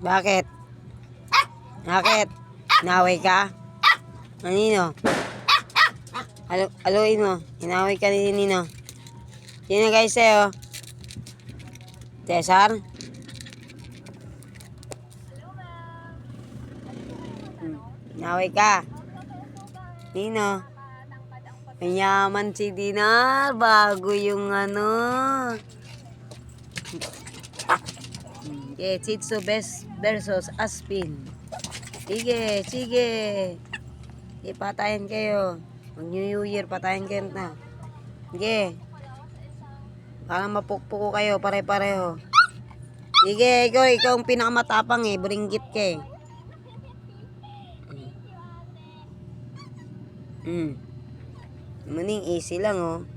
Bakit? Bakit? Inaway ka? Kanino? Aluin mo. Inaway ka ni Nino. Sino guys sa'yo? Cesar? Inaway ka? Nino? Mayaman si Dinar. Bago yung ano. Okay, Chitso versus Aspin. Sige, sige. Ipatayin kayo. Mag New Year, patayin kayo na. Sige. Para mapukpuko kayo, pare-pareho. Sige, ikaw ang pinakamatapang eh. Buringgit ka eh. Muning easy lang oh.